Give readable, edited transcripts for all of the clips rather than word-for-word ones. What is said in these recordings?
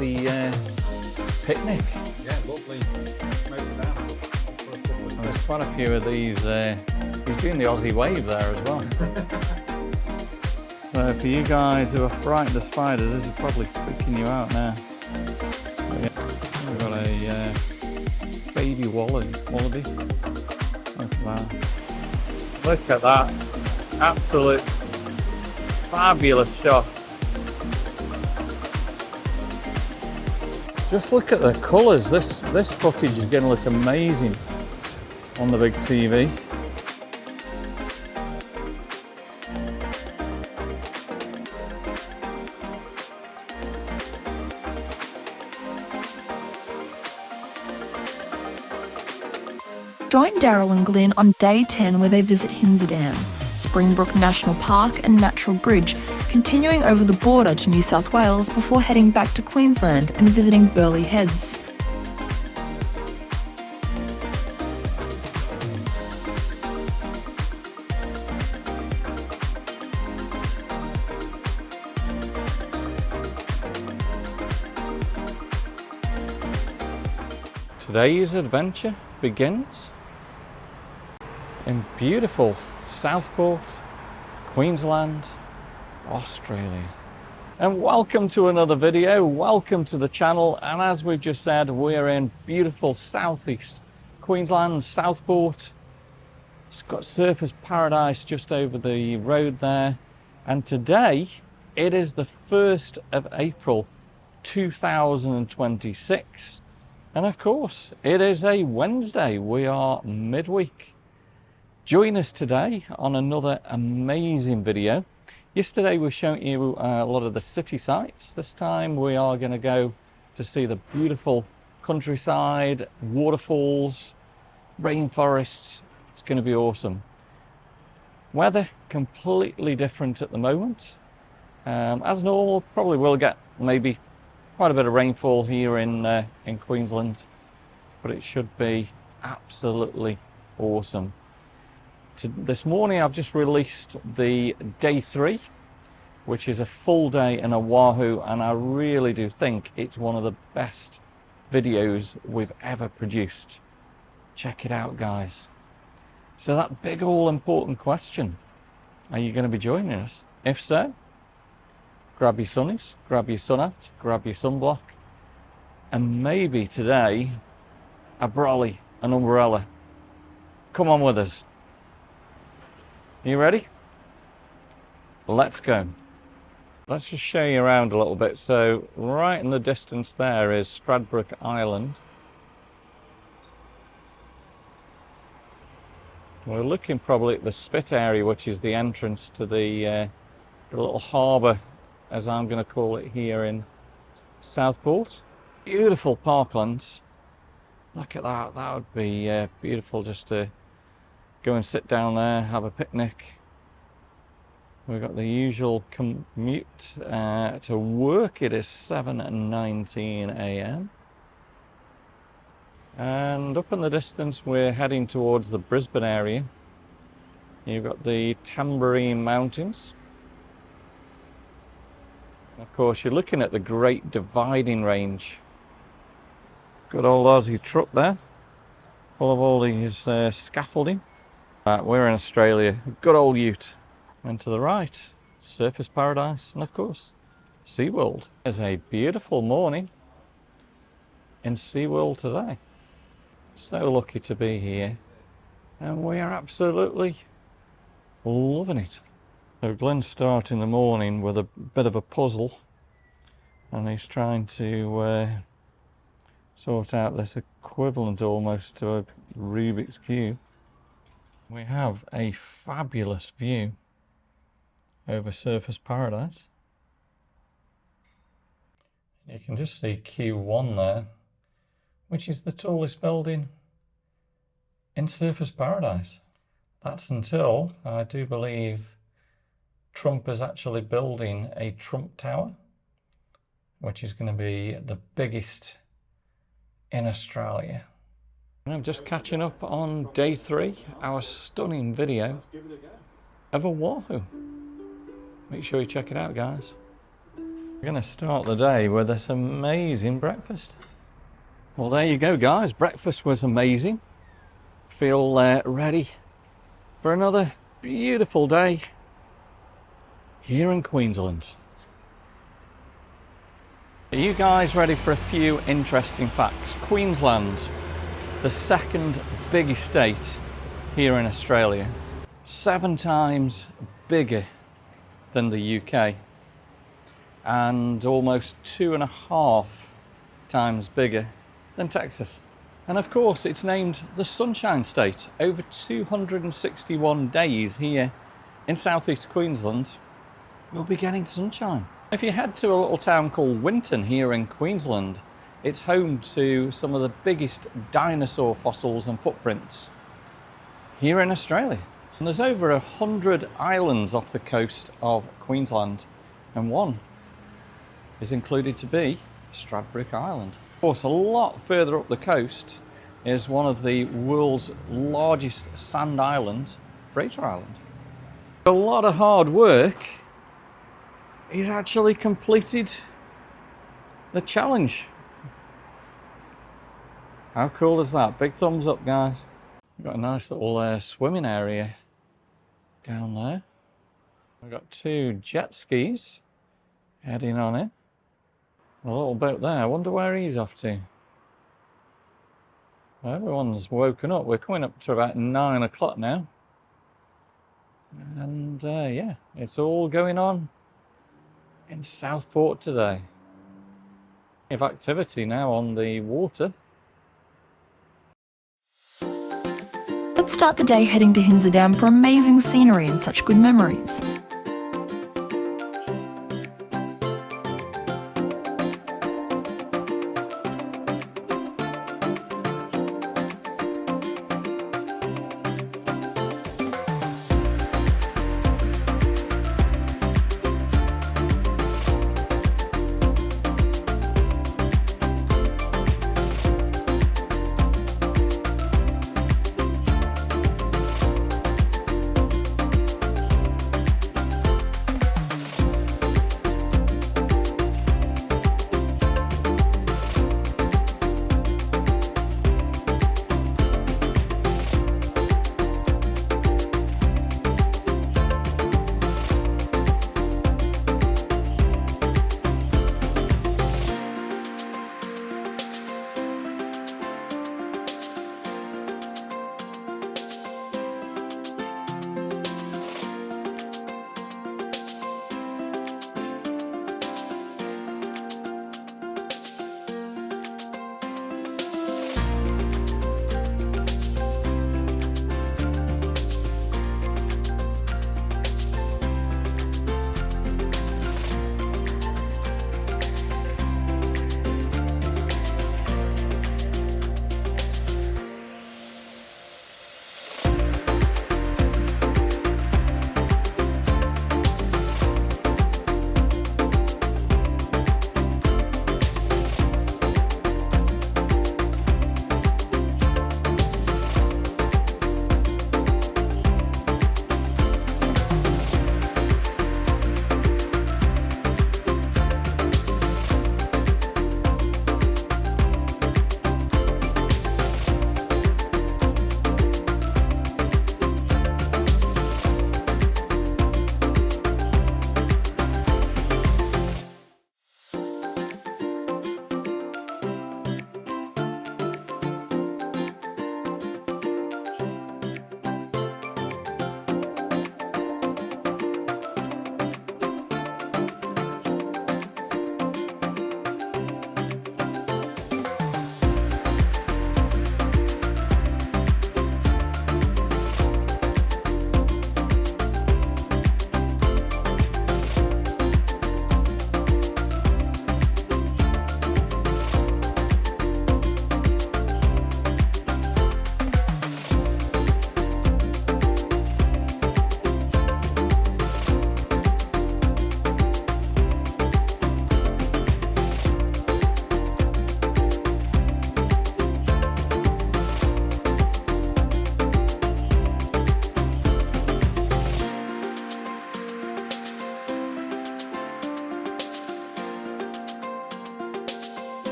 Aussie picnic. Yeah, lovely. Smoking down. And there's quite a few of these. He's doing the Aussie wave there as well. So for you guys who are frightened of spiders, this is probably freaking you out now. But yeah, we've got a baby wallaby. Look at that. Look at that. Absolute fabulous shot. Just look at the colours. This footage is going to look amazing on the big TV. Join Daryl and Glenn on day 10 where they visit Hinserdam, Springbrook National Park and Natural Bridge, continuing over the border to New South Wales before heading back to Queensland and visiting Burleigh Heads. Today's adventure begins in beautiful Southport, Queensland, Australia. And welcome to another video, welcome to the channel. And as we've just said, we're in beautiful southeast Queensland, Southport. It's got Surfers Paradise just over the road there. And today, it is the 1st of April 2026. And of course, it is a Wednesday. We are midweek. Join us today on another amazing video. Yesterday we showed you a lot of the city sights. This time we are going to go to see the beautiful countryside, waterfalls, rainforests. It's going to be awesome. Weather completely different at the moment. As normal, probably will get maybe quite a bit of rainfall here in Queensland, but it should be absolutely awesome. This morning I've just released the day 3, which is a full day in Oahu, and I really do think it's one of the best videos we've ever produced. Check it out, guys. So that big all important question, are you going to be joining us? If so, grab your sunnies, grab your sun hat, grab your sunblock, and maybe today a brolly, an umbrella. Come on with us. You ready? Let's go. Let's just show you around a little bit. So right in the distance there is Springbrook Island. We're looking probably at the Spit area, which is the entrance to the little harbour, as I'm going to call it here in Southport. Beautiful parklands. Look at that. That would be beautiful just to go and sit down there, have a picnic. We've got the usual commute to work. It is 7:19 a.m. And up in the distance, we're heading towards the Brisbane area. You've got the Tamborine Mountains. Of course, you're looking at the Great Dividing Range. Good old Aussie truck there, full of all these scaffolding. We're in Australia, good old ute. And to the right, Surfers Paradise, and of course, SeaWorld. It's a beautiful morning in SeaWorld today. So lucky to be here, and we are absolutely loving it. So Glenn's starting the morning with a bit of a puzzle, and he's trying to sort out this equivalent almost to a Rubik's Cube. We have a fabulous view over Surfers Paradise. You can just see Q1 there, which is the tallest building in Surfers Paradise. That's until, I do believe, Trump is actually building a Trump Tower, which is going to be the biggest in Australia. And I'm just catching up on day 3, our stunning video of Oahu. Make sure you check it out, guys. We're going to start the day with this amazing breakfast. Well, there you go, guys. Breakfast was amazing. Feel ready for another beautiful day here in Queensland. Are you guys ready for a few interesting facts? Queensland, the second biggest state here in Australia, 7 times bigger than the UK, and almost 2.5 times bigger than Texas. And of course, it's named the Sunshine State. Over 261 days here in southeast Queensland, we'll be getting sunshine. If you head to a little town called Winton here in Queensland, it's home to some of the biggest dinosaur fossils and footprints here in Australia. And there's over 100 islands off the coast of Queensland, and one is included to be Springbrook Island. Of course, a lot further up the coast is one of the world's largest sand islands, Fraser Island. A lot of hard work. He's actually completed the challenge. How cool is that? Big thumbs up, guys. We've got a nice little swimming area down there. We've got 2 jet skis heading on in. A little boat there. I wonder where he's off to. Well, everyone's woken up. We're coming up to about 9 o'clock now. And yeah, it's all going on in Southport today. We have activity now on the water. Let's start the day heading to Hinza Dam for amazing scenery and such good memories.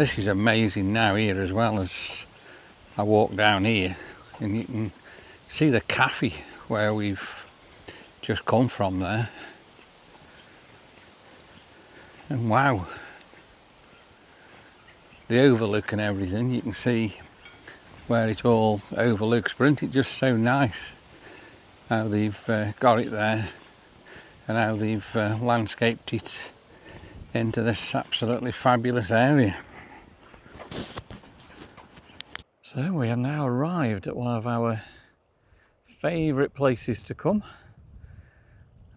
This is amazing now here as well. As I walk down here and you can see the cafe where we've just come from there. And wow, the overlook and everything, you can see where it all overlooks. But isn't it just so nice how they've got it there and how they've landscaped it into this absolutely fabulous area. So we have now arrived at one of our favourite places to come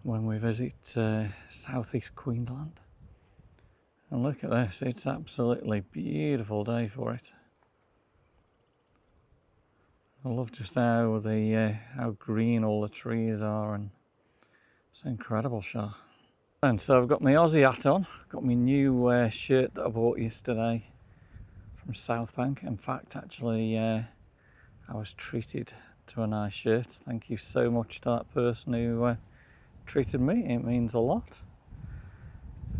when we visit southeast Queensland. And look at this, it's absolutely beautiful day for it. I love just how how green all the trees are, and it's an incredible shot. And so I've got my Aussie hat on, got my new shirt that I bought yesterday from South Bank. In fact, actually, I was treated to a nice shirt. Thank you so much to that person who treated me. It means a lot.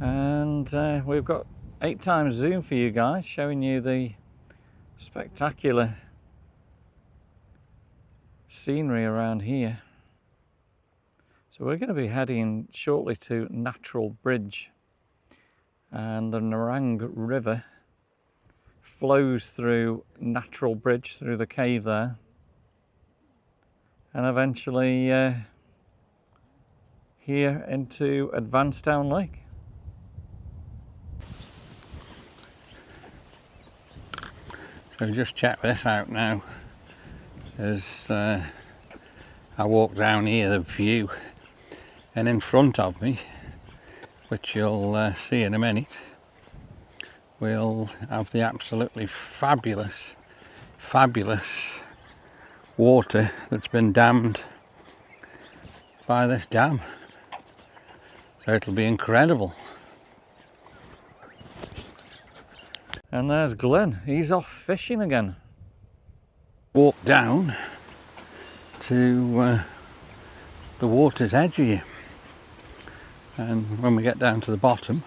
And we've got 8x zoom for you guys, showing you the spectacular scenery around here. So we're going to be heading shortly to Natural Bridge, and the Nerang River flows through Natural Bridge, through the cave there, and eventually here into Advancetown Lake. So just check this out now as I walk down here, the view, and in front of me, which you'll see in a minute, we'll have the absolutely fabulous water that's been dammed by this dam. So it'll be incredible. And there's Glenn, he's off fishing again. Walk down to the water's edge here, and when we get down to the bottom,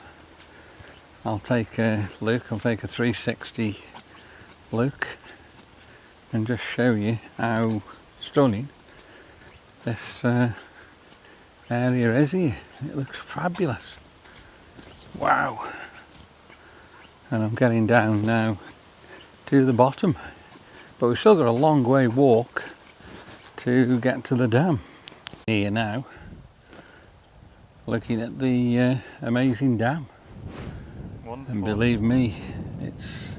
I'll take a look, I'll take a 360 look and just show you how stunning this area is here. It looks fabulous. Wow. And I'm getting down now to the bottom, but we've still got a long way walk to get to the dam. Here now, looking at the amazing dam. Wonderful. And believe me, it's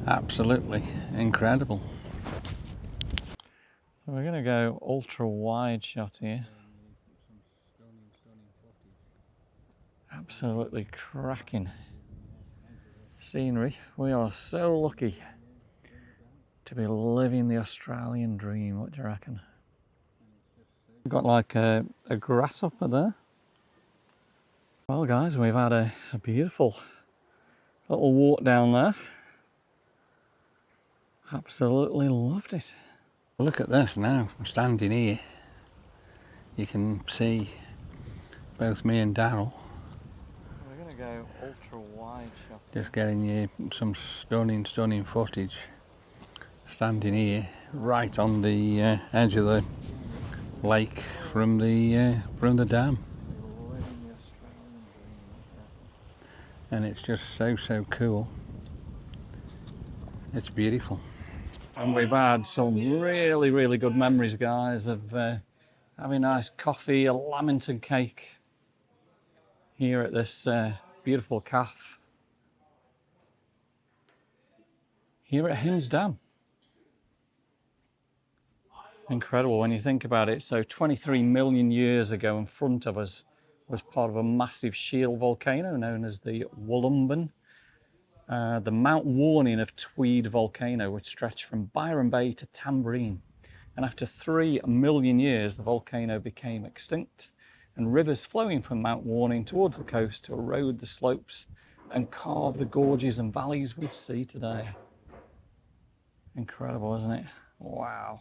absolutely incredible. So we're going to go ultra wide shot here. Absolutely cracking scenery. We are so lucky to be living the Australian dream. What do you reckon? We've got like a grasshopper there. Well guys, we've had a beautiful little walk down there. Absolutely loved it. Look at this now. I'm standing here. You can see both me and Daryl. We're going to go ultra wide shot. Just getting you some stunning footage. Standing here, right on the edge of the lake from the dam. And it's just so cool. It's beautiful. And we've had some really good memories, guys, of having a nice coffee, a lamington cake here at this beautiful cafe here at Hinds Dam. Incredible when you think about it. So 23 million years ago, in front of us was part of a massive shield volcano known as the Wollumben. The Mount Warning of Tweed volcano, which stretched from Byron Bay to Tamborine. And after 3 million years, the volcano became extinct, and rivers flowing from Mount Warning towards the coast to erode the slopes and carve the gorges and valleys we see today. Incredible, isn't it? Wow.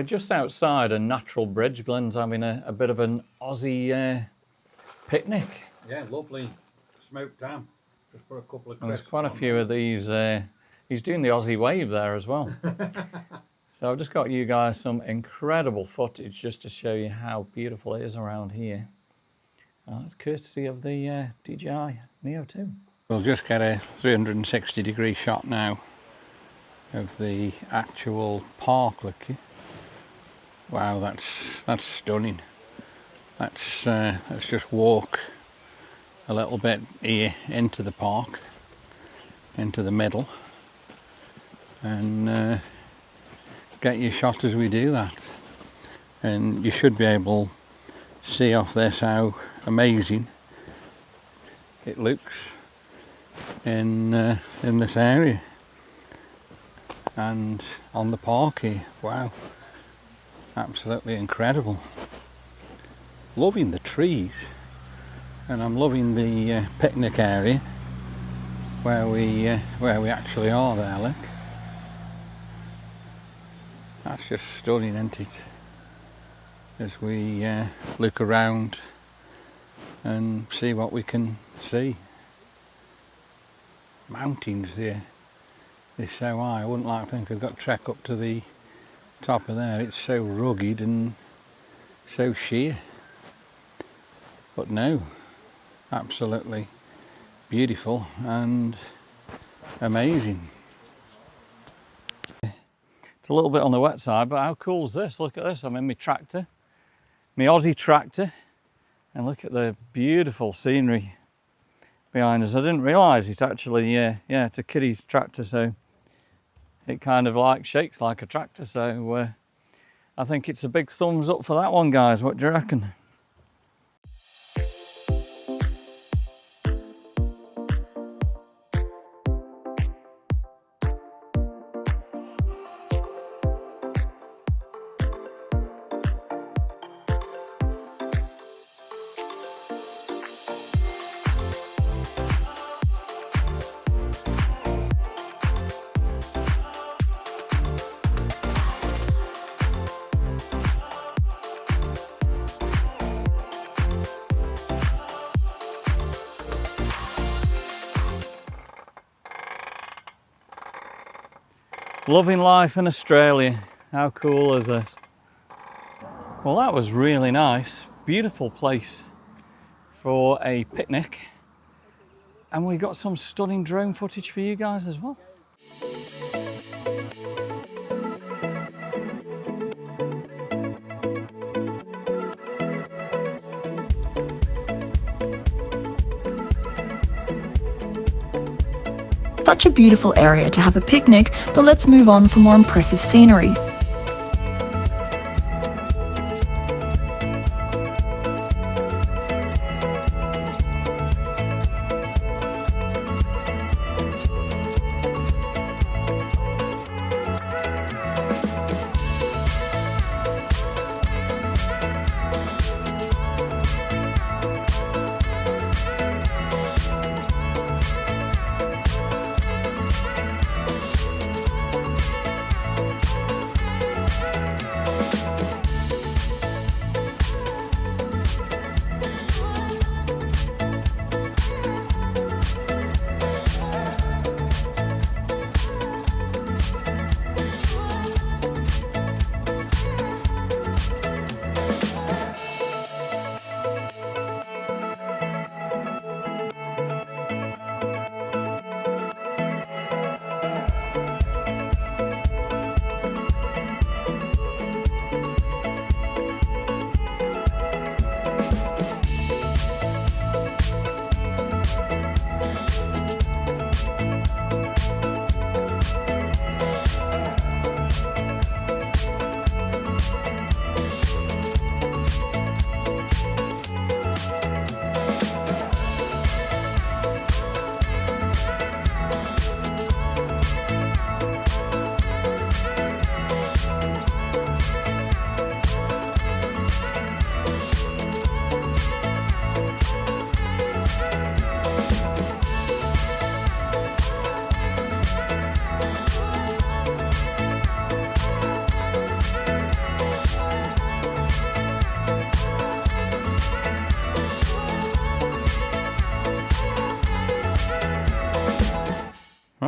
we're just outside a natural bridge. Glenn's having a bit of an Aussie picnic. Yeah, lovely smoked ham. Just put a couple of And there's crisps quite a on few there. of these. He's doing the Aussie wave there as well. So I've just got you guys some incredible footage just to show you how beautiful it is around here. It's courtesy of the DJI Neo 2. We'll just get a 360-degree shot now of the actual park. Look, wow, that's stunning. Let's just walk a little bit here into the park, into the middle, and get your shot as we do that. And you should be able to see off this how amazing it looks in this area and on the park here. Wow, absolutely incredible. Loving the trees, and I'm loving the picnic area where we actually are there. Look, that's just stunning, isn't it? As we look around and see what we can see. Mountains there, they're so high. I wouldn't like to think I've got to trek up to the top of there. It's so rugged and so sheer. But no, absolutely beautiful and amazing. It's a little bit on the wet side, but how cool is this? Look at this. I'm in my tractor, my Aussie tractor, and look at the beautiful scenery behind us. I didn't realise it's actually, yeah, it's a kiddie's tractor, so it kind of like shakes like a tractor. So I think it's a big thumbs up for that one, guys. What do you reckon? Loving life in Australia. How cool is this? Well, that was really nice. Beautiful place for a picnic. And we got some stunning drone footage for you guys as well. Such a beautiful area to have a picnic, but let's move on for more impressive scenery.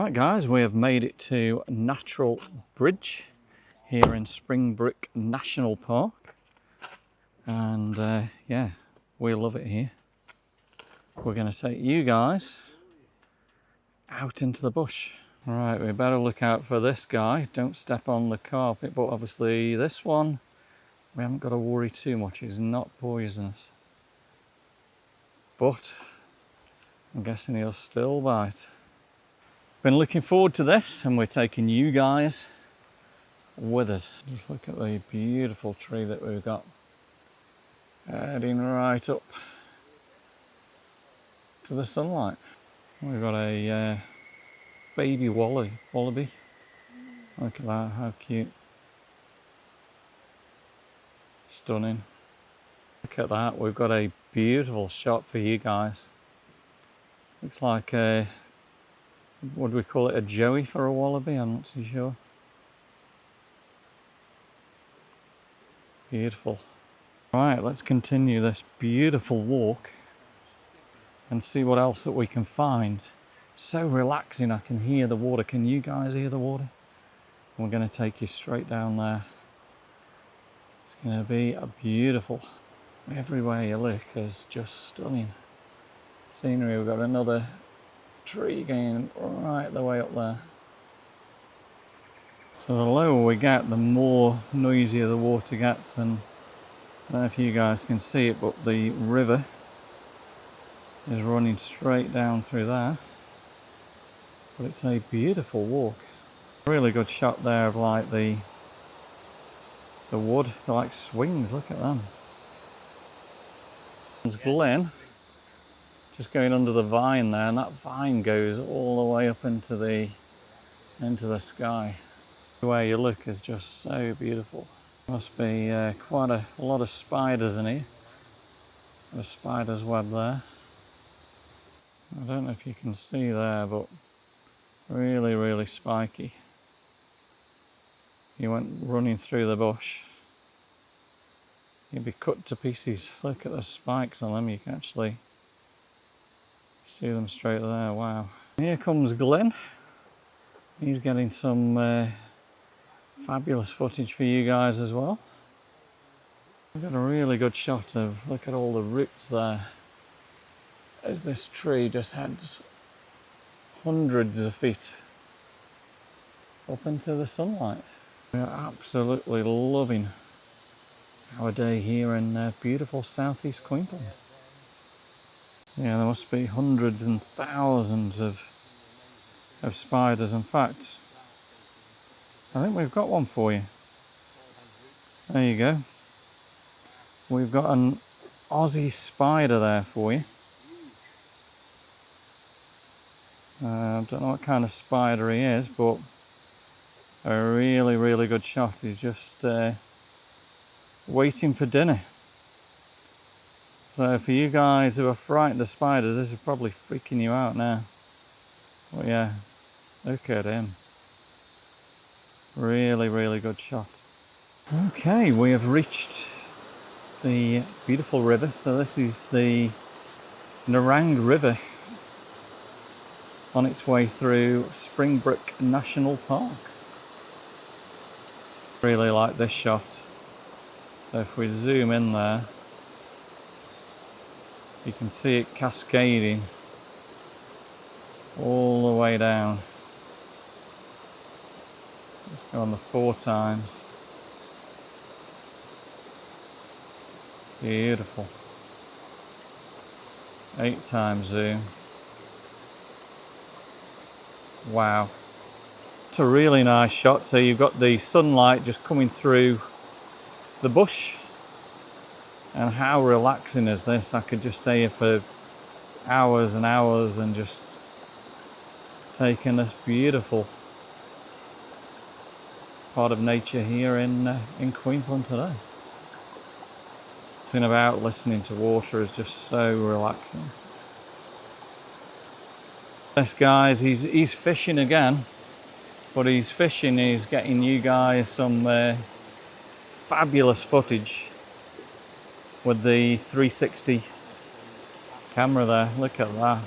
Right guys, we have made it to Natural Bridge here in Springbrook National Park, and yeah, we love it here. We're going to take you guys out into the bush. Right, we better look out for this guy. Don't step on the carpet, but obviously this one we haven't got to worry too much. He's not poisonous, but I'm guessing he'll still bite. Been looking forward to this, and we're taking you guys with us. Just look at the beautiful tree that we've got heading right up to the sunlight. We've got a baby wallaby. Look at that, how cute. Stunning. Look at that, we've got a beautiful shot for you guys. Looks like a, would we call it a joey for a wallaby? I'm not too sure. Beautiful. Right, let's continue this beautiful walk and see what else that we can find. So relaxing, I can hear the water. Can you guys hear the water? We're going to take you straight down there. It's going to be a beautiful. Everywhere you look is just stunning scenery. We've got another tree going right the way up there. So the lower we get, the more noisier the water gets, and I don't know if you guys can see it, but the river is running straight down through there. But it's a beautiful walk. Really good shot there of like the wood, they're like swings, look at them. There's Glen just going under the vine there, and that vine goes all the way up into the sky. The way you look is just so beautiful. Must be quite a lot of spiders in here. Got a spider's web there. I don't know if you can see there, but really, really spiky. You went running through the bush, you'd be cut to pieces. Look at the spikes on them, you can actually see them straight there. Wow. Here comes Glenn. He's getting some fabulous footage for you guys as well. We've got a really good shot of, look at all the roots there, as this tree just heads hundreds of feet up into the sunlight. We're absolutely loving our day here in beautiful southeast Queensland. Yeah, there must be hundreds and thousands of spiders. In fact, I think we've got one for you. There you go. We've got an Aussie spider there for you. I don't know what kind of spider he is, but a really, really good shot. He's just waiting for dinner. So for you guys who are frightened of spiders, this is probably freaking you out now. But yeah, look at him. Really, really good shot. Okay, we have reached the beautiful river. So this is the Nerang River on its way through Springbrook National Park. Really like this shot. So if we zoom in there, you can see it cascading all the way down. Let's go on the 4 times. Beautiful. 8 times zoom. Wow. It's a really nice shot. So you've got the sunlight just coming through the bush. And how relaxing is this? I could just stay here for hours and hours and just take in this beautiful part of nature here in Queensland today. Something about listening to water is just so relaxing. This guys, he's fishing again, but he's getting you guys some fabulous footage with the 360 camera there. Look at that.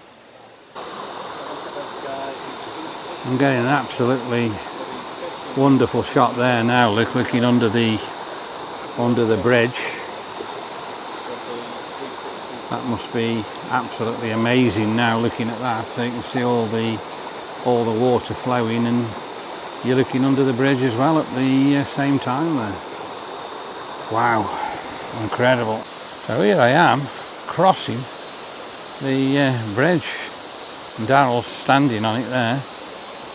I'm getting an absolutely wonderful shot there now, looking under the bridge. That must be absolutely amazing now, looking at that. So you can see all the water flowing, and you're looking under the bridge as well at the same time there. Wow, incredible. So here I am crossing the bridge, and Daryl's standing on it there,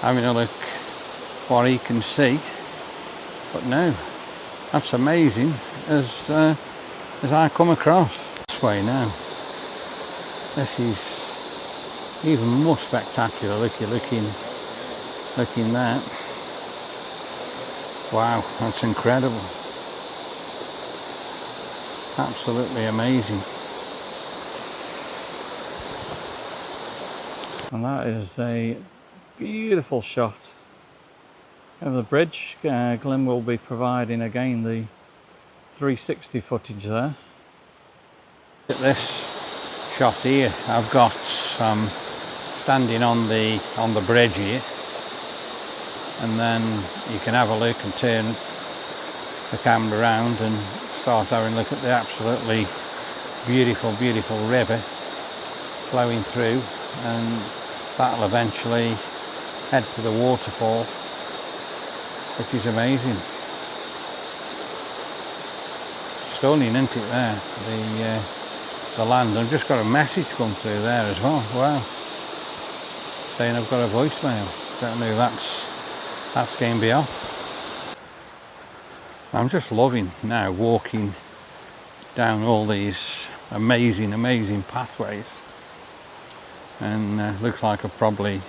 having a look what he can see. But no, that's amazing as I come across this way now. This is even more spectacular. Looking there. Wow, that's incredible. Absolutely amazing. And that is a beautiful shot of the bridge. Glenn will be providing again the 360 footage there. Look at this shot here. I've got standing on the bridge here, and then you can have a look and turn the camera around and start having a look at the absolutely beautiful river flowing through, and that'll eventually head to the waterfall, which is amazing. Stunning, isn't it there? The land. I've just got a message come through there as well. Wow. Saying I've got a voicemail. Don't know if that's going to be off. I'm just loving now walking down all these amazing pathways, and looks like I've probably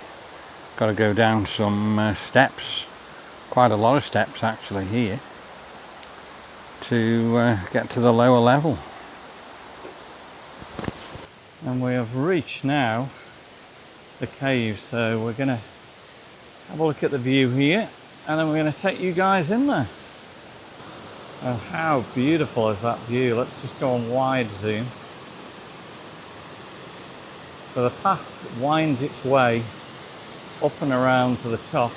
got to go down some steps, quite a lot of steps actually here, to get to the lower level. And we have reached now the cave, so we're going to have a look at the view here, and then we're going to take you guys in there. Oh, how beautiful is that view? Let's just go on wide zoom. So the path winds its way up and around to the top,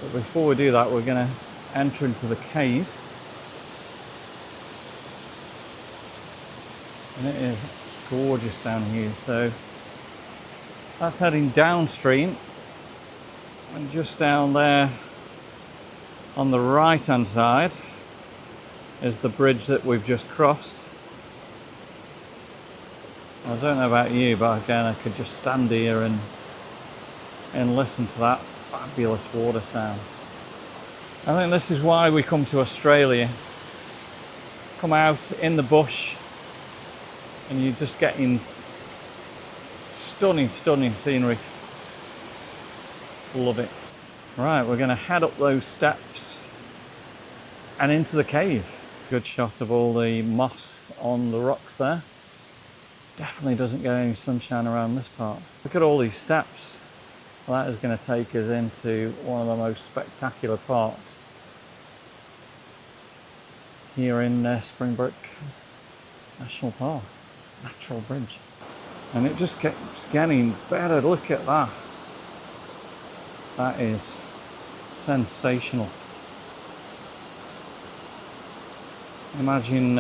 but before we do that, we're going to enter into the cave, and it is gorgeous down here. So that's heading downstream, and just down there on the right hand side is the bridge that we've just crossed. I don't know about you, but again, I could just stand here and listen to that fabulous water sound. I think this is why we come to Australia. Come out in the bush and you're just getting stunning scenery. Love it. Right, we're going to head up those steps and into the cave. Good shot of all the moss on the rocks there. Definitely doesn't get any sunshine around this part. Look at all these steps. Well, that is going to take us into one of the most spectacular parts here in Springbrook National Park. Natural bridge. And it just keeps getting better. Look at that. That is sensational. Imagine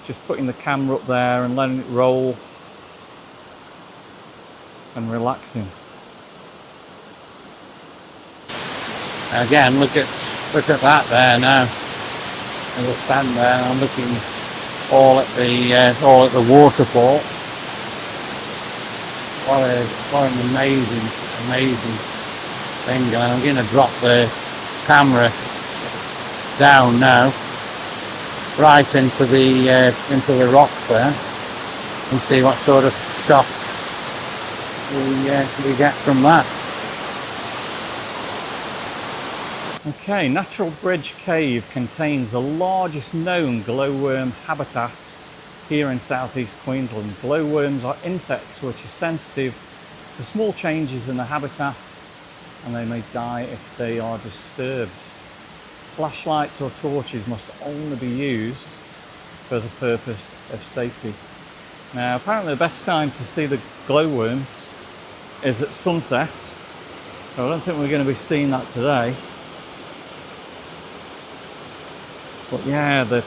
just putting the camera up there and letting it roll and relaxing. Again, look at that there now. And we'll stand there and I'm looking all at the waterfall. What an amazing thing. And I'm going to drop the camera down now, right into the rocks there, and see what sort of shot we get from that. Okay, Natural Bridge Cave contains the largest known glowworm habitat here in southeast Queensland. Glowworms are insects which are sensitive to small changes in the habitat, and they may die if they are disturbed. Flashlights or torches must only be used for the purpose of safety. Now, apparently the best time to see the glowworms is at sunset, So I don't think we're going to be seeing that today. But yeah, the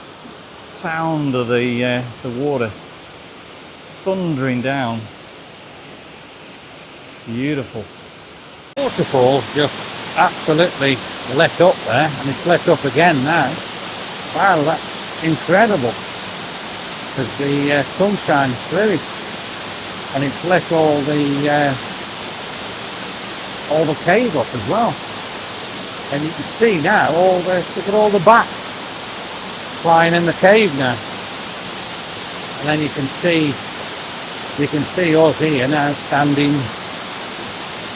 sound of the water thundering down. Beautiful. Waterfall just absolutely let up there, and it's let up again now. Wow, that's incredible. Because the sun shines through it, and it's let all the cave up as well. And you can see now look at all the bats flying in the cave now. And then you can see us here now standing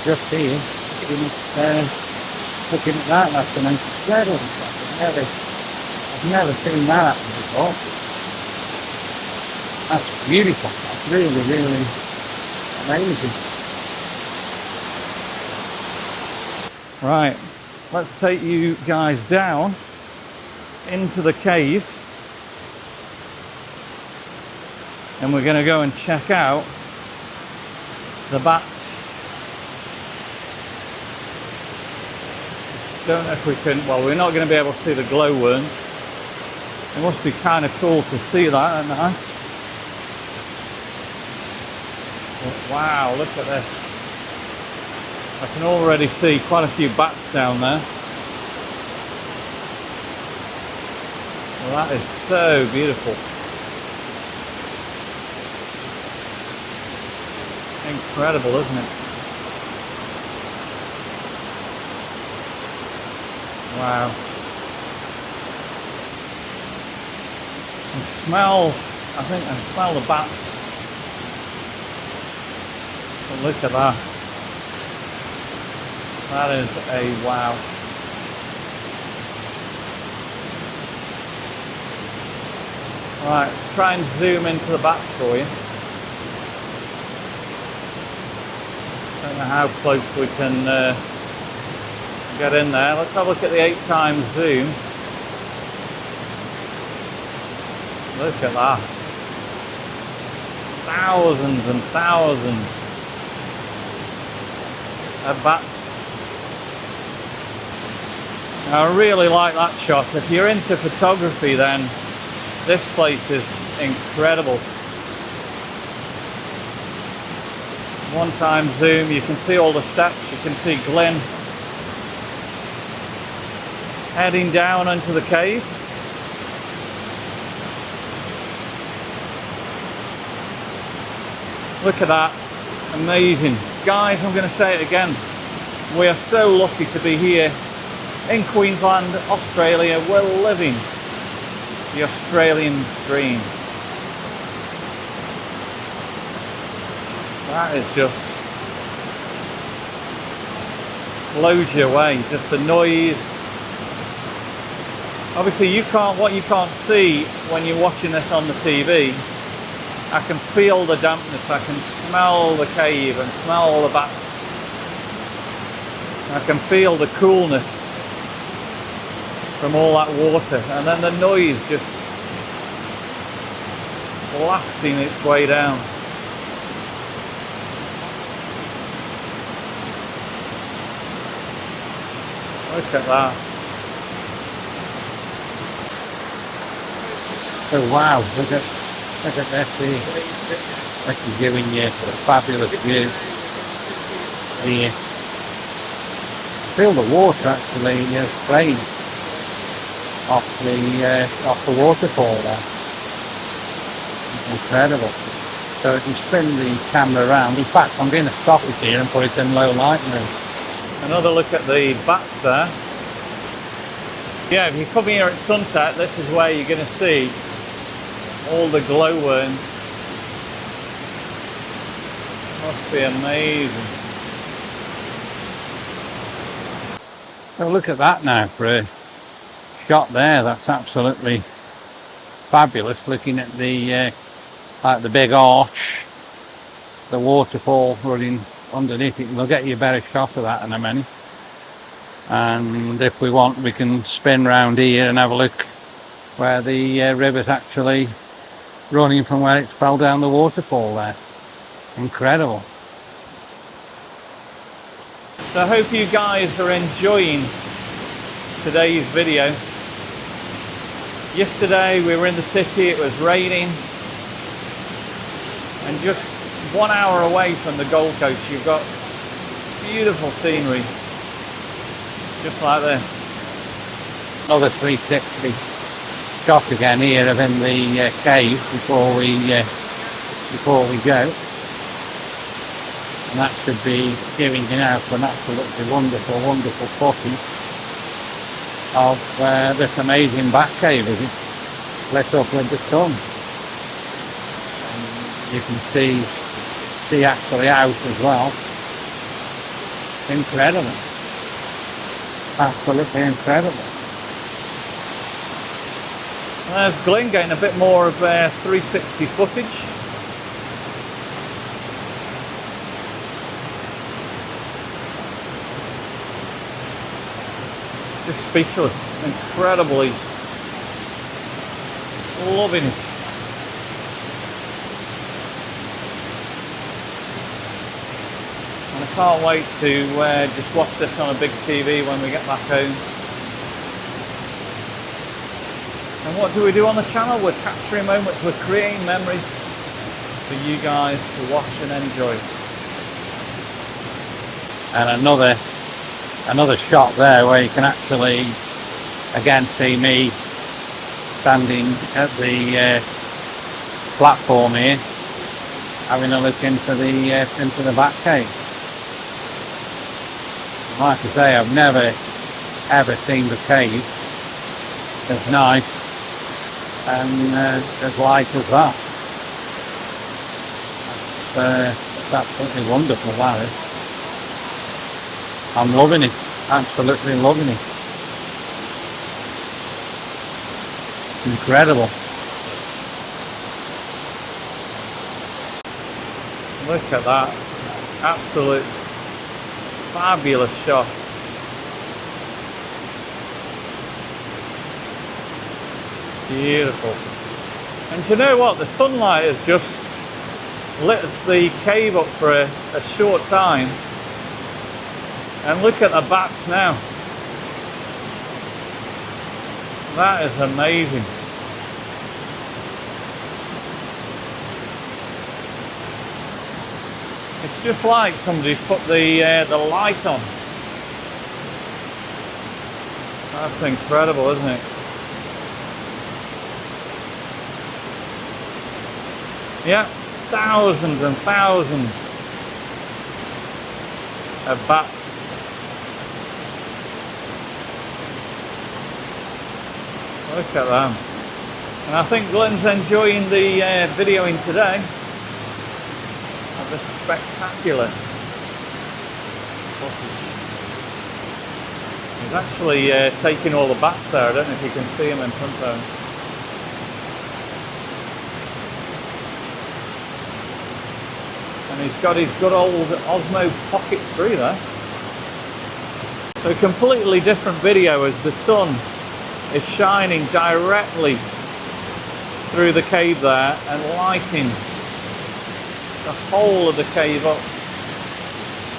just here, looking at that. That's an incredible thing. I've never seen that happen before. That's beautiful. That's really, really amazing. Right, let's take you guys down into the cave, and we're going to go and check out the bats. Don't know if we can, well, we're not going to be able to see the glowworms. It must be kind of cool to see that at night. But wow, look at this. I can already see quite a few bats down there. Well, that is so beautiful. Incredible, isn't it? Wow. I think I smell the bats. But look at that. That is a wow. Right, let's try and zoom into the bats for you. Don't know how close we can get in there. Let's have a look at the 8x zoom. Look at that. Thousands and thousands of bats. Now, I really like that shot. If you're into photography, then this place is incredible. 1x zoom, you can see all the steps. You can see Glenn heading down into the cave. Look at that, amazing. Guys, I'm going to say it again. We are so lucky to be here in Queensland, Australia. We're living the Australian dream. That is just blows you away. Just the noise. Obviously, what you can't see when you're watching this on the TV. I can feel the dampness. I can smell the cave and smell all the bats. I can feel the coolness from all that water, and then the noise just blasting its way down. Look at that. Oh wow, look at this here. This is giving you a fabulous view here. Feel the water actually spraying off the waterfall there. Incredible. So if you spin the camera around, in fact I'm going to stop it here and put it in low light mode. Another look at the bats there. Yeah, if you come here at sunset, this is where you're going to see all the glowworms. Must be amazing. So look at that now for a shot there. That's absolutely fabulous. Looking at the like the big arch, the waterfall running underneath it. We'll get you a better shot of that in a minute. And if we want, we can spin round here and have a look where the river's actually running from where it fell down the waterfall there. Incredible. So I hope you guys are enjoying today's video. Yesterday we were in the city, it was raining, and just 1 hour away from the Gold Coast you've got beautiful scenery just like this. Another 360 shot again here of in the cave before we go, and that should be giving you now some absolutely wonderful footage of this amazing bat cave as it's lit up with the sun. And you can see actually out as well. Incredible, absolutely incredible. There's Glyn getting a bit more of 360 footage. Just speechless, incredible east. Loving it. And I can't wait to just watch this on a big TV when we get back home. And what do we do on the channel? We're capturing moments, we're creating memories for you guys to watch and enjoy. And another shot there where you can actually again see me standing at the platform here, having a look into the bat cave. Like I say, I've never ever seen the cave as nice and as light as that. It's absolutely wonderful, that is. I'm loving it, absolutely loving it. Incredible. Look at that, absolute fabulous shot. Beautiful. And you know what, the sunlight has just lit the cave up for a short time, and look at the bats now. That is amazing. It's just like somebody's put the light on. That's incredible, isn't it? Yeah, thousands and thousands of bats. Look at them. And I think Glenn's enjoying the videoing today of this spectacular footage. He's actually taking all the bats there. I don't know if you can see them in front of him. And he's got his good old Osmo Pocket 3 there. So a completely different video as the sun is shining directly through the cave there and lighting the whole of the cave up.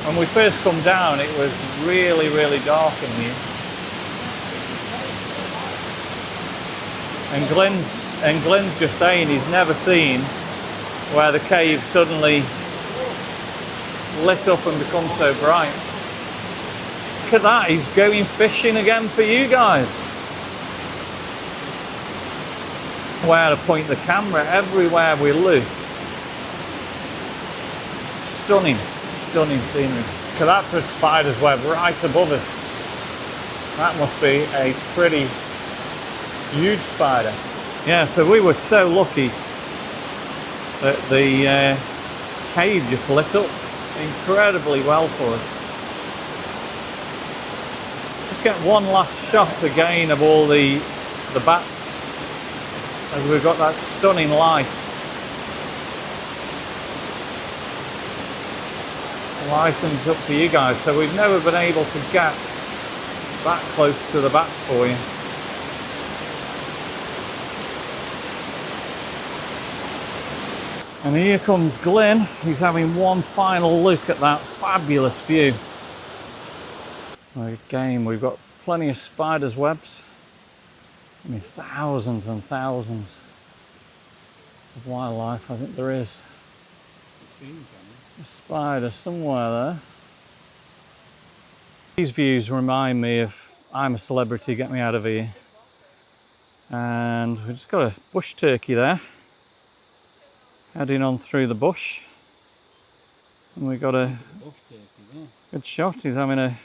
When we first come down it was really dark in here. And Glenn's just saying he's never seen where the cave suddenly lit up and become so bright. Look at that, he's going fishing again for you guys. Where to point the camera, everywhere we look. Stunning scenery. Look at that for a spider's web right above us. That must be a pretty huge spider. Yeah, so we were so lucky that the cave just lit up incredibly well for us. Just get one last shot again of all the bats as we've got that stunning light. Lightens up for you guys, so we've never been able to get that close to the bats for you. And here comes Glyn. He's having one final look at that fabulous view. Again, we've got plenty of spiders' webs. I mean, thousands and thousands of wildlife. I think there is a spider somewhere there. These views remind me of I'm a Celebrity, Get Me Out of Here. And we've just got a bush turkey there, heading on through the bush. And we've got a good shot. He's having a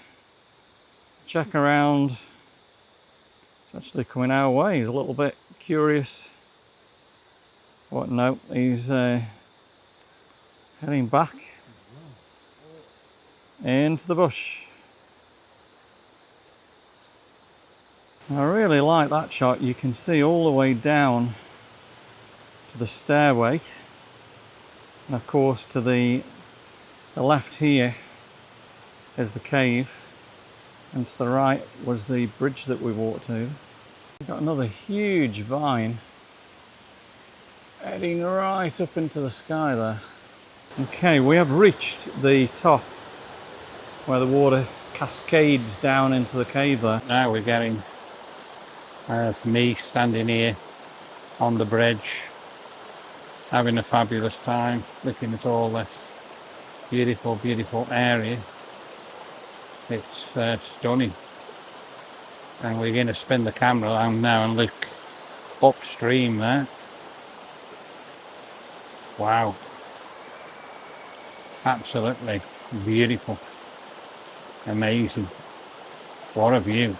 check around. He's actually coming our way. He's a little bit curious. What? No, he's heading back into the bush. I really like that shot. You can see all the way down to the stairway, and of course to the left here is the cave, and to the right was the bridge that we walked over. We've got another huge vine heading right up into the sky there. Okay, we have reached the top where the water cascades down into the cave there. Now we're getting for me standing here on the bridge, having a fabulous time, looking at all this beautiful, beautiful area. It's stunning. And we're going to spin the camera around now and look upstream there. Wow. Absolutely beautiful. Amazing. What a view.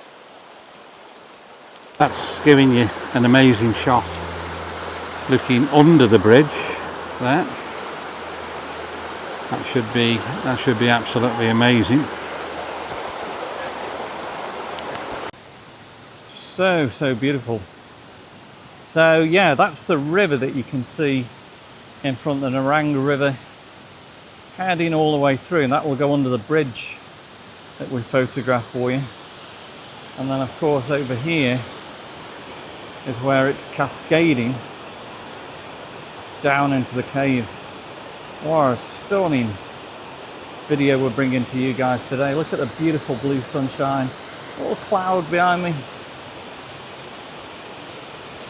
That's giving you an amazing shot looking under the bridge there. That should be absolutely amazing. So beautiful. So yeah, that's the river that you can see in front of the Narang River, heading all the way through, and that will go under the bridge that we photographed for you. And then of course over here is where it's cascading down into the cave. What a stunning video we're bringing to you guys today. Look at the beautiful blue sunshine, a little cloud behind me.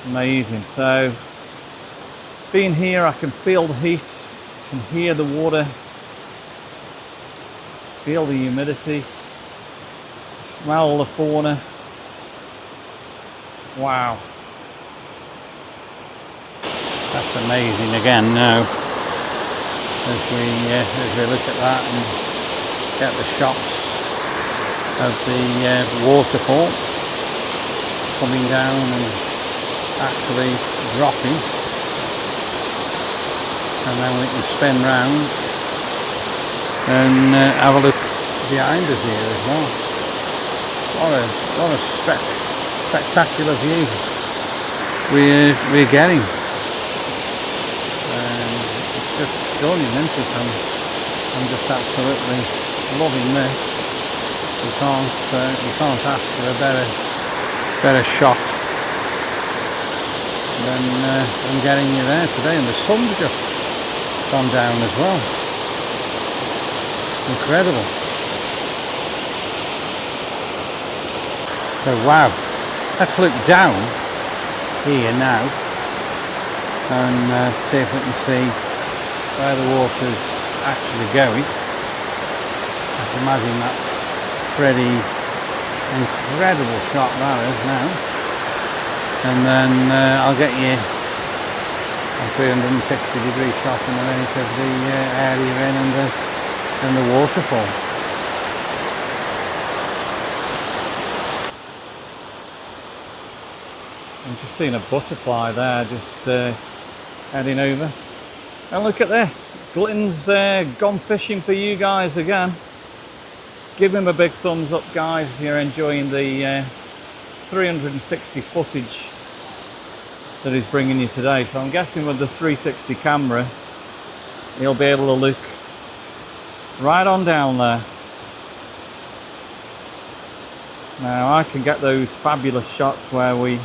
Amazing. So being here, I can feel the heat, I can hear the water, feel the humidity, smell the fauna. Wow. That's amazing again now, as we look at that and get the shots of the waterfall coming down and actually dropping, and then we can spin round and have a look behind us here as well. What a spectacular view we're getting. It's just stunning, isn't it? I'm just absolutely loving this. You can't ask for a better shot than I'm getting you there today, and the sun's just gone down as well. Incredible. So wow, let's look down here now and see if we can see where the water's actually going. I can imagine that's pretty incredible shot that is now. And then I'll get you a 360-degree shot in a minute of the area and the waterfall. I'm just seeing a butterfly there, just heading over. And look at this, Glitton's gone fishing for you guys again. Give him a big thumbs up, guys, if you're enjoying the 360 footage that he's bringing you today. So I'm guessing with the 360 camera you'll be able to look right on down there. Now I can get those fabulous shots where we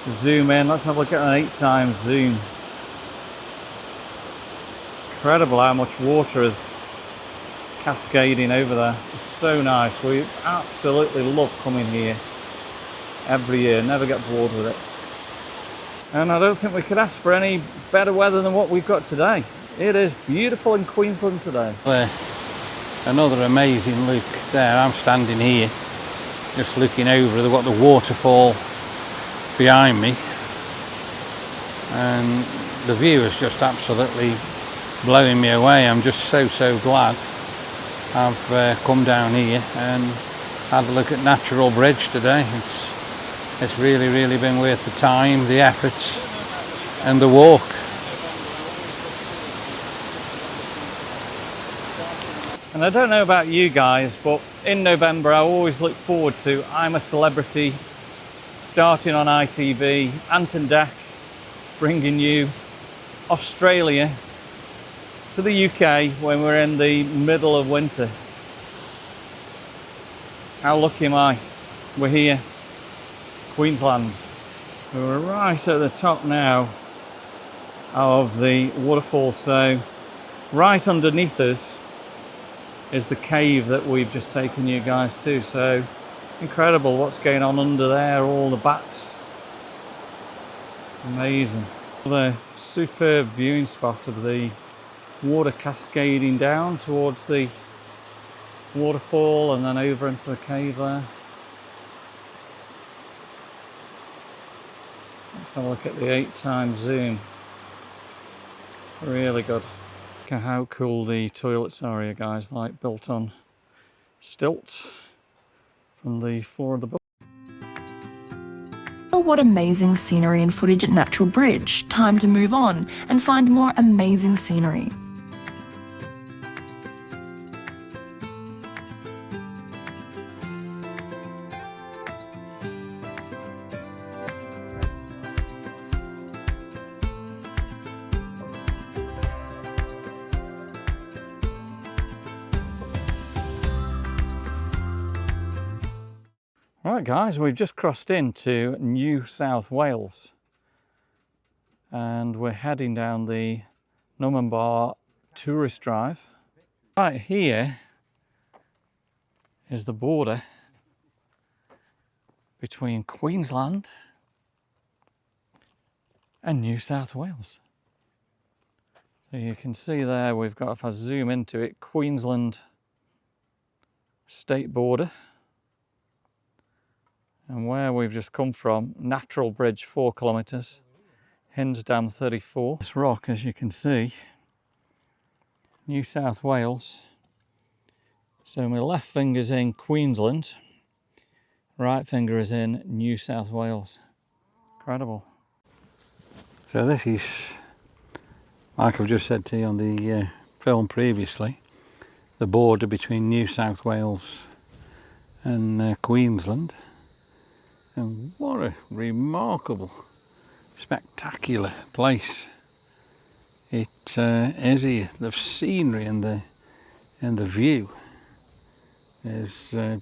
zoom in. Let's have a look at an 8x zoom. Incredible how much water has cascading over there. It's so nice. We absolutely love coming here every year, never get bored with it. And I don't think we could ask for any better weather than what we've got today. It is beautiful in Queensland today. Another amazing look there. I'm standing here just looking over the waterfall behind me, and the view is just absolutely blowing me away. I'm just so glad I've come down here and had a look at Natural Bridge today. It's really been worth the time, the efforts and the walk. And I don't know about you guys, but in November I always look forward to I'm a Celebrity, starting on ITV, Ant and Dec, bringing you Australia to the UK when we're in the middle of winter. How lucky am I? We're here, Queensland. We're right at the top now of the waterfall, so right underneath us is the cave that we've just taken you guys to. So incredible what's going on under there, all the bats. Amazing. Another superb viewing spot of the water cascading down towards the waterfall and then over into the cave there. Let's have a look at the 8x zoom. Really good. Look at how cool the toilets are here, guys, like built on stilts from the floor of the boat. Oh, what amazing scenery and footage at Natural Bridge. Time to move on and find more amazing scenery. Right guys, we've just crossed into New South Wales and we're heading down the Numinbah tourist drive. Right here is the border between Queensland and New South Wales. So you can see there, we've got, if I zoom into it, Queensland state border. And where we've just come from, Natural Bridge 4 kilometres, Hinge Dam 34. This rock, as you can see, New South Wales. So my left finger's in Queensland, right finger is in New South Wales. Incredible. So this is, like I've just said to you on the film previously, the border between New South Wales and Queensland. And what a remarkable, spectacular place it is here. The scenery and the view is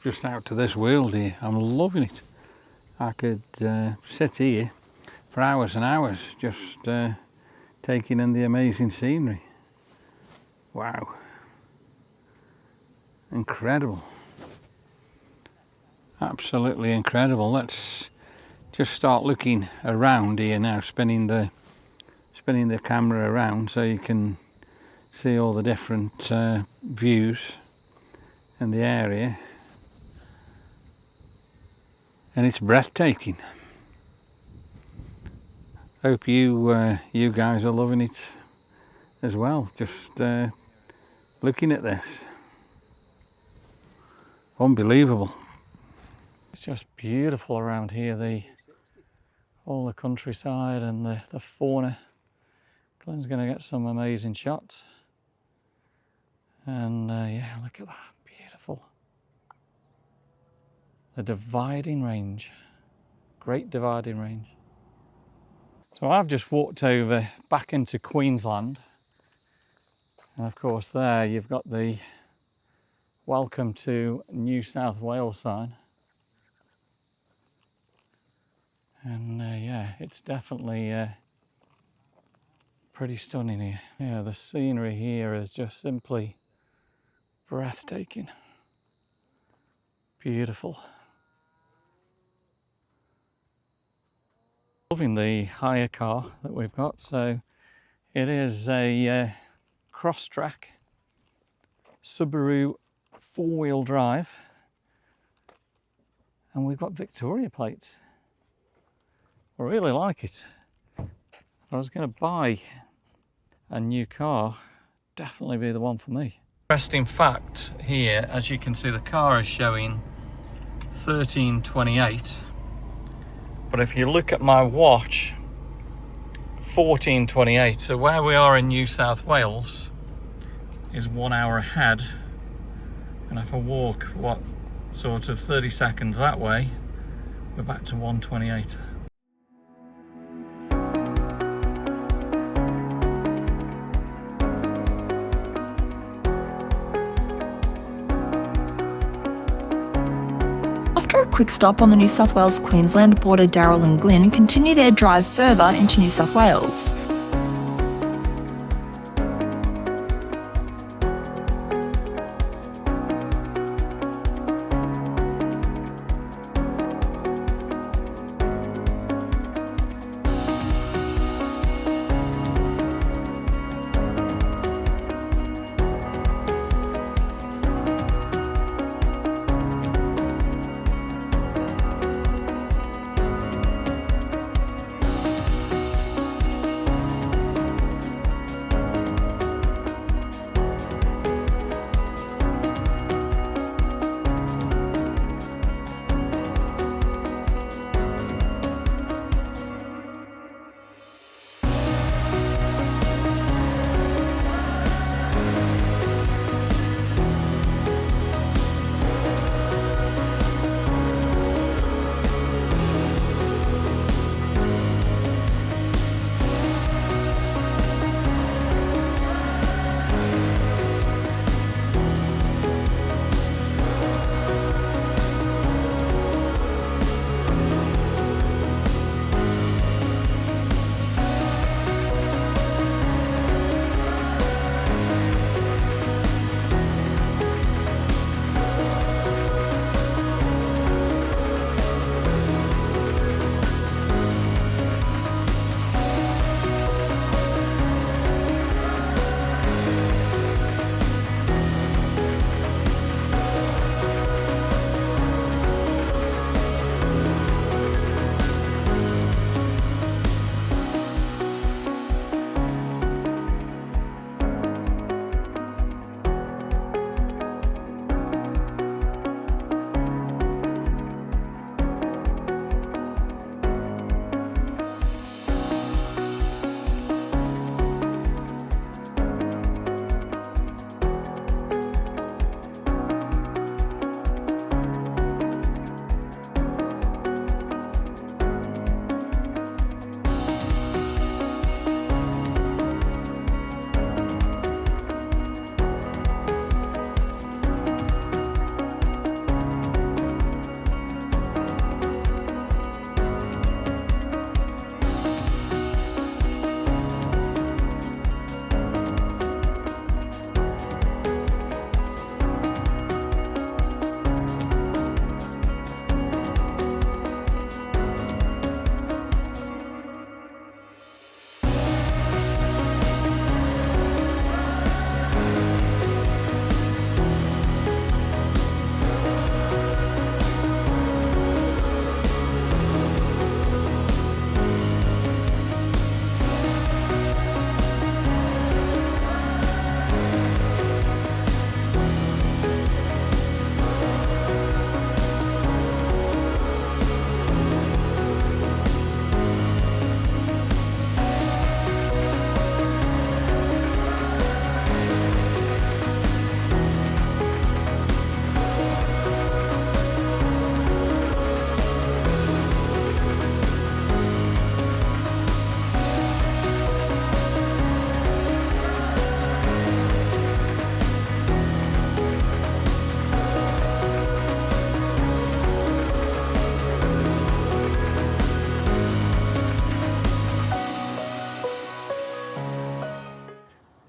just out to this world here. I'm loving it. I could sit here for hours and hours just taking in the amazing scenery. Wow, incredible. Absolutely incredible. Let's just start looking around here now, spinning the camera around so you can see all the different views in the area, and it's breathtaking. Hope you guys are loving it as well, just looking at this. Unbelievable. It's just beautiful around here, all the countryside and the fauna. Glenn's going to get some amazing shots. And yeah, look at that, beautiful. The dividing range, Great Dividing Range. So I've just walked over back into Queensland. And of course there you've got the Welcome to New South Wales sign. And yeah, it's definitely pretty stunning here. Yeah, the scenery here is just simply breathtaking. Beautiful. Loving the hire car that we've got. So it is a cross-track Subaru four-wheel drive, and we've got Victoria plates. I really like it. If I was going to buy a new car, definitely be the one for me. Interesting fact here, as you can see, the car is showing 13:28, but if you look at my watch, 14:28. So where we are in New South Wales is 1 hour ahead, and if I walk what sort of 30 seconds that way, we're back to 1:28. After a quick stop on the New South Wales-Queensland border, Darrell and Glyn continue their drive further into New South Wales.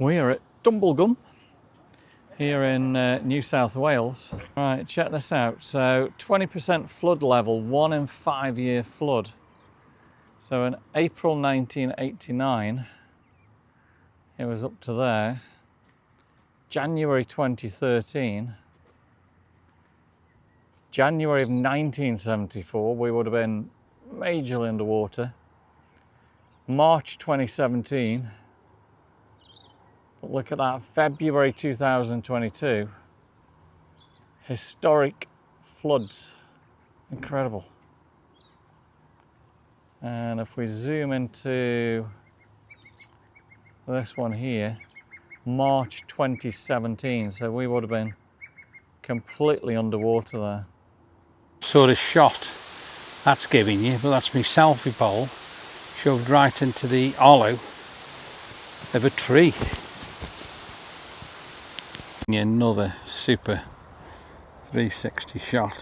We are at Dumblegum here in New South Wales. Right, check this out. So 20% flood level, 1 in 5 year flood. So in April 1989, it was up to there. January 2013, January of 1974, we would have been majorly underwater. March 2017, but look at that, February 2022, historic floods, incredible. And if we zoom into this one here, March 2017, so we would have been completely underwater there. Sort of shot that's giving you, but that's my selfie pole shoved right into the hollow of a tree. Another super 360 shot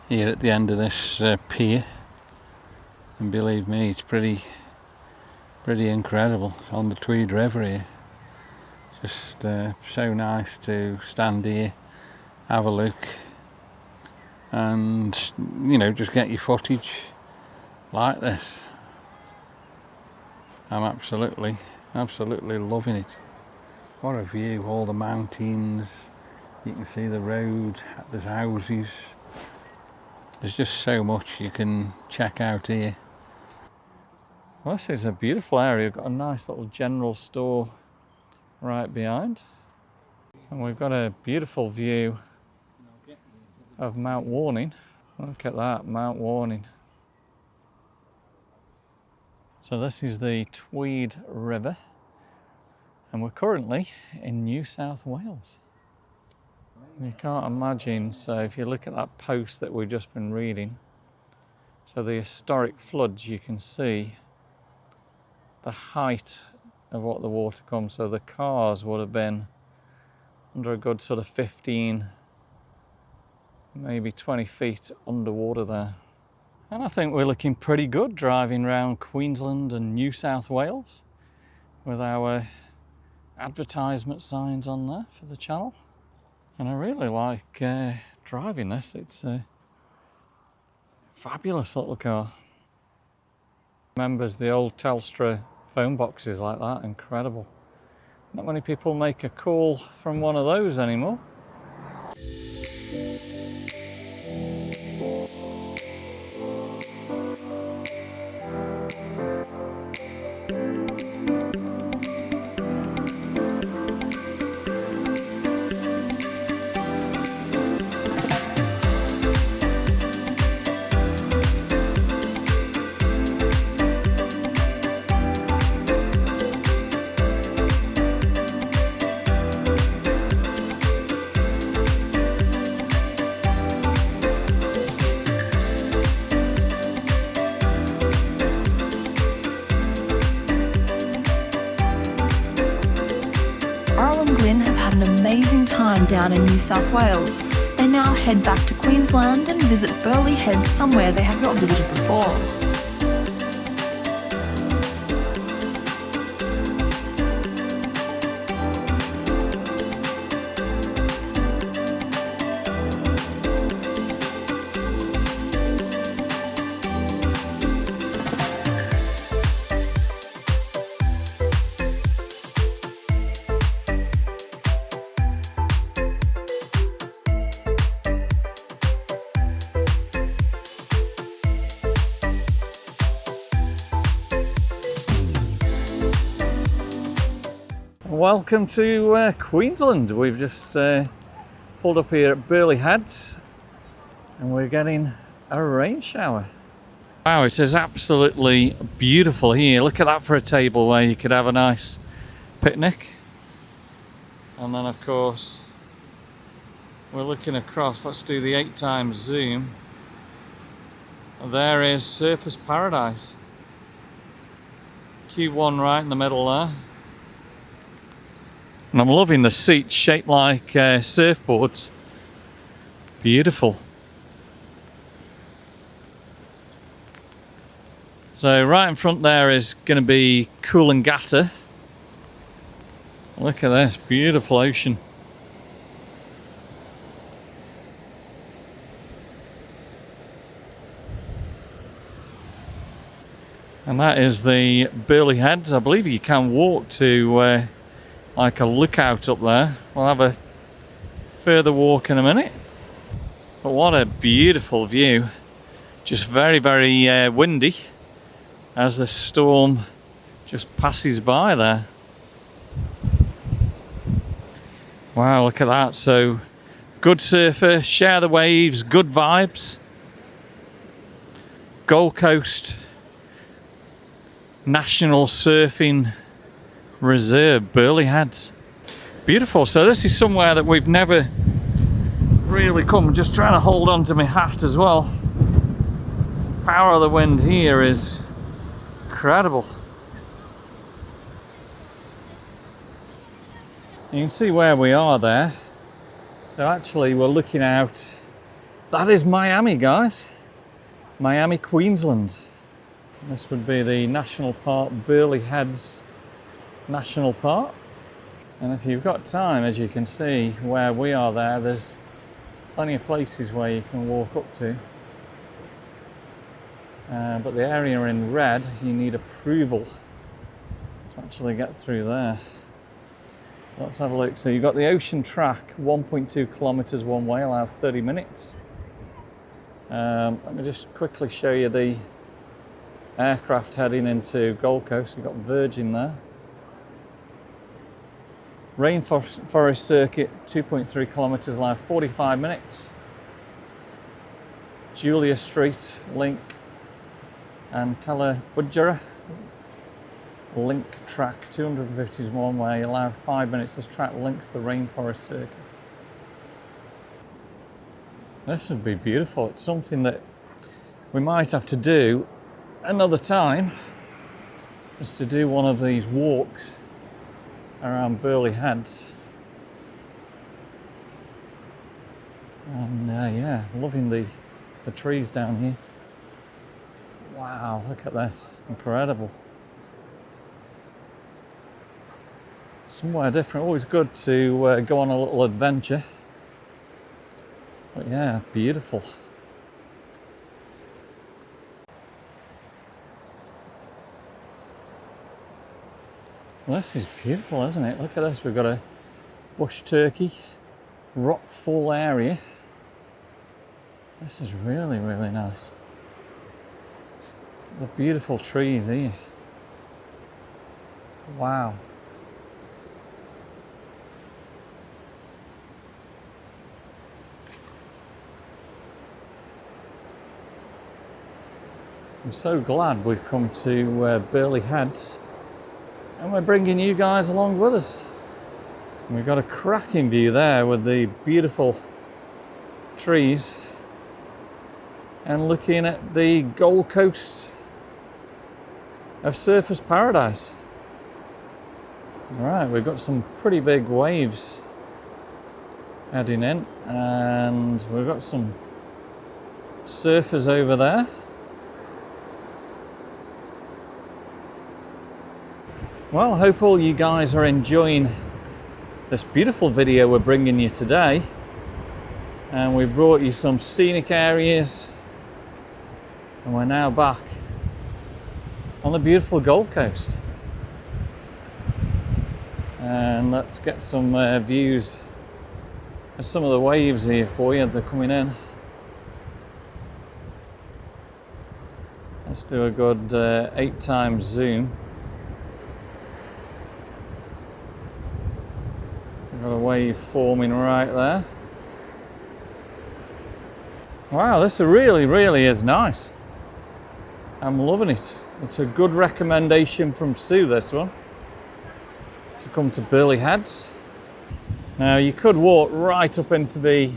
here at the end of this pier, and believe me, it's pretty incredible on the Tweed River here. Just so nice to stand here, have a look, and you know, just get your footage like this. I'm absolutely loving it. What a view, all the mountains, you can see the road, there's houses, there's just so much you can check out here. Well, this is a beautiful area. We've got a nice little general store right behind, and we've got a beautiful view of Mount Warning. Look at that, Mount Warning. So this is the Tweed River, and we're currently in New South Wales. You can't imagine, so if you look at that post that we've just been reading, so the historic floods, you can see the height of what the water comes. So the cars would have been under a good sort of 15, maybe 20 feet underwater there. And I think we're looking pretty good driving around Queensland and New South Wales with our advertisement signs on there for the channel. And I really like driving this. It's a fabulous little car. Remembers the old Telstra phone boxes like that, incredible. Not many people make a call from one of those anymore. Amazing time down in New South Wales. They now head back to Queensland and visit Burleigh Heads, somewhere they have not visited before. Welcome to Queensland. We've just pulled up here at Burleigh Heads and we're getting a rain shower. Wow, it is absolutely beautiful here. Look at that for a table where you could have a nice picnic. And then of course we're looking across. Let's do the 8x zoom. There is Surfers Paradise. Q1 right in the middle there. And I'm loving the seats shaped like surfboards. Beautiful. So right in front there is going to be Coolangatta. Look at this, beautiful ocean. And that is the Burleigh Heads. I believe you can walk to like a lookout up there. We'll have a further walk in a minute. But what a beautiful view. Just very, very windy as the storm just passes by there. Wow, look at that. So, good surfer, share the waves, good vibes. Gold Coast National Surfing Reserve, Burleigh Heads. Beautiful. So this is somewhere that we've never really come. I'm just trying to hold on to my hat as well. Power of the wind here is incredible. You can see where we are there. So actually we're looking out. That is Miami, guys. Miami, Queensland. This would be the National Park, Burleigh Heads National Park. And if you've got time, as you can see where we are there, there's plenty of places where you can walk up to. But the area in red, you need approval to actually get through there. So let's have a look. So you've got the ocean track, 1.2 kilometres one way, allow 30 minutes. Let me just quickly show you the aircraft heading into Gold Coast. You've got Virgin there. Rainforest circuit, 2.3 kilometres, allow 45 minutes. Julia Street, Link and Telebudgera. Link track, 250 is one way, allow 5 minutes. This track links the rainforest circuit. This would be beautiful. It's something that we might have to do another time, is to do one of these walks around Burleigh Heads. And yeah, loving the trees down here. Wow, look at this, incredible. Somewhere different, always good to go on a little adventure. But yeah, beautiful. Well, this is beautiful, isn't it? Look at this, we've got a bush turkey, rock fall area. This is really, really nice. The beautiful trees here. Wow. I'm so glad we've come to Burleigh Heads and we're bringing you guys along with us. And we've got a cracking view there with the beautiful trees and looking at the Gold Coast of Surfers Paradise. Right, we've got some pretty big waves heading in and we've got some surfers over there. Well, I hope all you guys are enjoying this beautiful video we're bringing you today. And we've brought you some scenic areas. And we're now back on the beautiful Gold Coast. And let's get some views of some of the waves here for you. They're coming in. Let's do a good 8 times zoom. Got a wave forming right there. Wow, this really, really is nice. I'm loving it. It's a good recommendation from Sue, this one, to come to Burleigh Heads. Now you could walk right up into the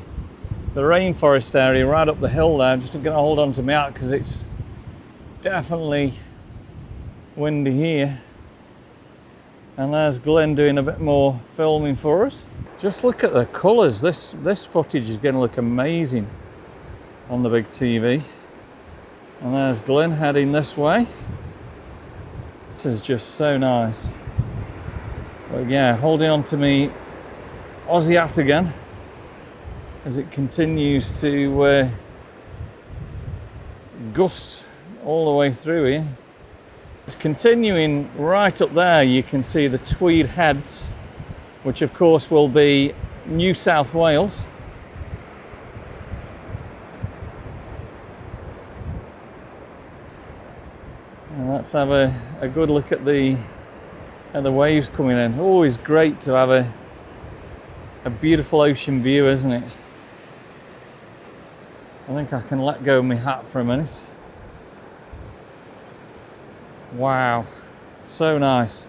rainforest area, right up the hill there. I'm just going to hold on to my hat because it's definitely windy here. And there's Glenn doing a bit more filming for us. Just look at the colours. This footage is going to look amazing on the big TV. And there's Glenn heading this way. This is just so nice. But yeah, holding on to me Aussie hat again as it continues to gust all the way through here. It's continuing right up there. You can see the Tweed Heads, which of course will be New South Wales. And let's have a good look at the waves coming in. Always great to have a beautiful ocean view, isn't it? I think I can let go of my hat for a minute. Wow, so nice.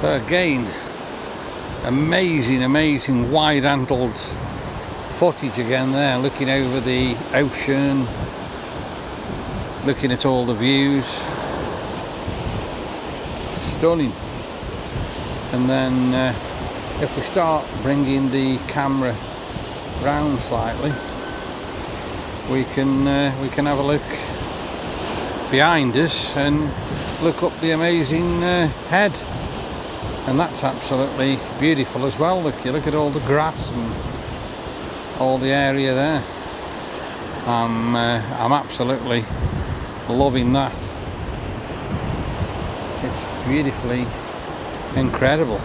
So again, amazing wide-angled footage again there, looking over the ocean, looking at all the views. Stunning. And then if we start bringing the camera round slightly, we can have a look behind us and look up the amazing head, and that's absolutely beautiful as well. Look at all the grass and all the area there. I'm absolutely loving that. It's beautifully incredible.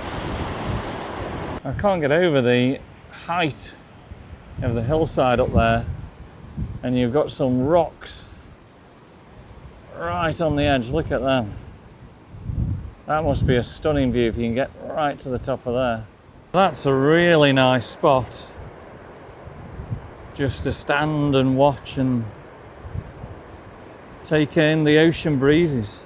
I can't get over the height of the hillside up there, and you've got some rocks right on the edge. Look at them. That must be a stunning view if you can get right to the top of there. That's a really nice spot just to stand and watch and take in the ocean breezes.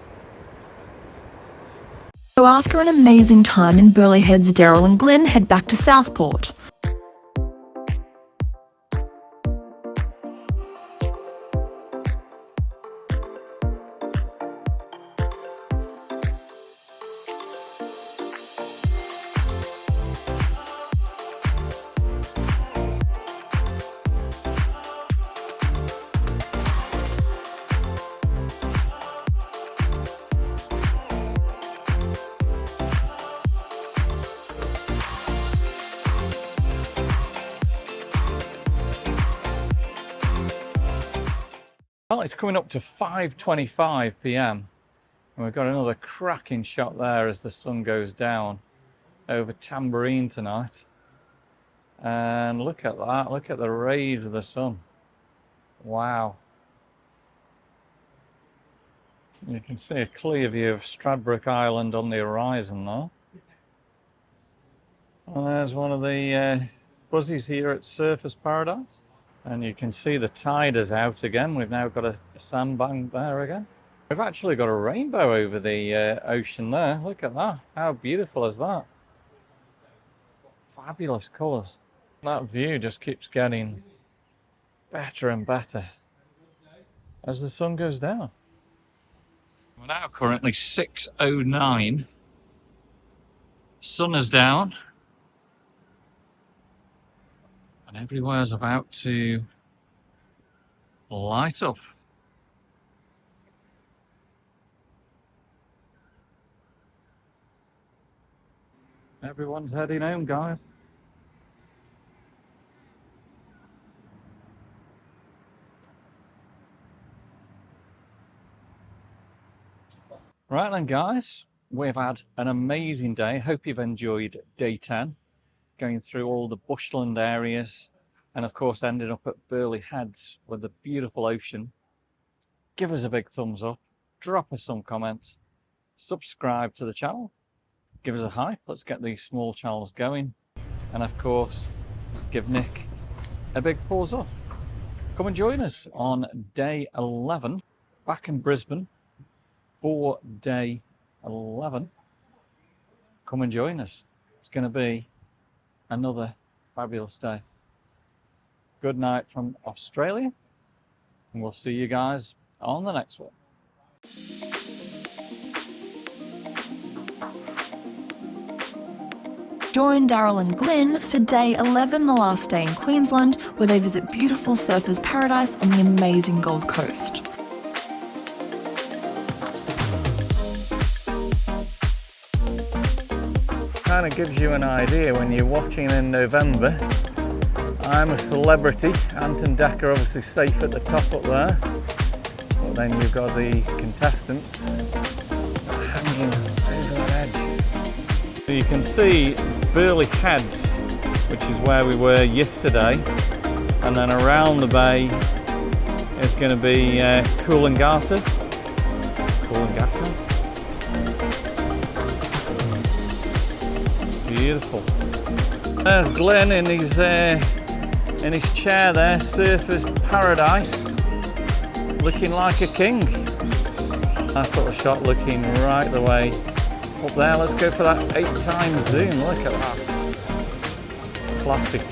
So after an amazing time in Burleigh Heads, Daryl and Glenn head back to Southport. Well, it's coming up to 5:25 p.m. and we've got another cracking shot there as the sun goes down over Tambourine tonight. And look at that, look at the rays of the sun. Wow. You can see a clear view of Springbrook Island on the horizon there. And there's one of the buzzies here at Surfers Paradise. And you can see the tide is out again. We've now got a sandbank there again. We've actually got a rainbow over the ocean there. Look at that. How beautiful is that? Fabulous colours. That view just keeps getting better and better as the sun goes down. We're now currently 6:09. Sun is down. And everywhere's about to light up. Everyone's heading home, guys. Right then, guys, we've had an amazing day. Hope you've enjoyed day 10. Going through all the bushland areas and of course ended up at Burleigh Heads with the beautiful ocean. Give us a big thumbs up, drop us some comments, subscribe to the channel, give us a hype, let's get these small channels going, and of course give Nick a big thumbs up. Come and join us on day 11 back in Brisbane for day 11. Come and join us. It's going to be another fabulous day. Good night from Australia, and we'll see you guys on the next one. Join Daryl and Glenn for day 11, the last day in Queensland, where they visit beautiful Surfers Paradise on the amazing Gold Coast. Kind of gives you an idea when you're watching in November. I'm a celebrity. Ant and Dec are obviously safe at the top up there, but then you've got the contestants hanging over the edge. So you can see Burleigh Heads, which is where we were yesterday, and then around the bay is going to be Coolangatta. Beautiful. There's Glenn in his chair there, surfer's paradise, looking like a king. Nice little shot, looking right the way up there. Let's go for that 8x zoom. Look at that. Classic.